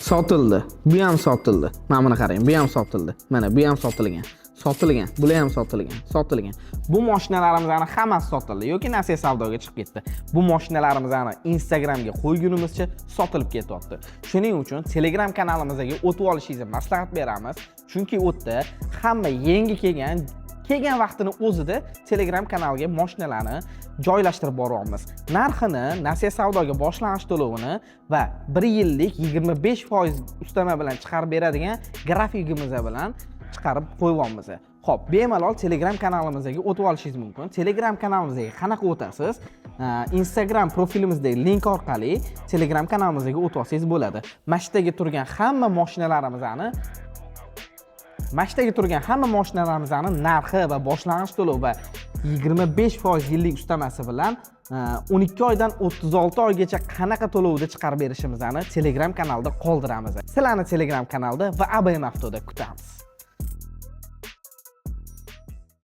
Sotildi. Bu ham sotildi. Mana buni qarang, bu ham sotildi. Mana bu ham sotilgan. Sotilgan. Bular ham sotilgan. Sotilgan. Bu mashinalarimizning hammasi sotildi yoki nasiya savdoga chiqib ketdi. Bu mashinalarimizni Instagramga qo'ygunimizcha sotilib ketyapti. Shuning uchun Telegram kanalimizga o'tib olishingizni maslahat beramiz. Chunki u yerda hamma yangi kelgan vaqtini o'zida Telegram kanaliga mashinalarni joylashtirib boryapmiz. Narxini, nasiya savdoga boshlang'ich to'lovini va 1 yillik 25% ustama bilan chiqarib beradigan grafikimiz bilan chiqarib qo'yyapmiz. Xo'p, bemalol Telegram kanalimizga o'tib olishingiz mumkin. Telegram kanalimizga qanaqa o'tasiz? Instagram profilimizdagi link orqali Telegram kanalimizga o'tib olsangiz bo'ladi. Mashinadagi turgan hamma mashinalarimizning narxi va boshlang'ich to'lov va 25% yillik ustamasi bilan 12 oydan 36 oygacha qanaqa to'lovda chiqarib berishimizni Telegram kanalida qoldiramiz. Sizlarni Telegram kanalda va ABM Avtoda kutamiz.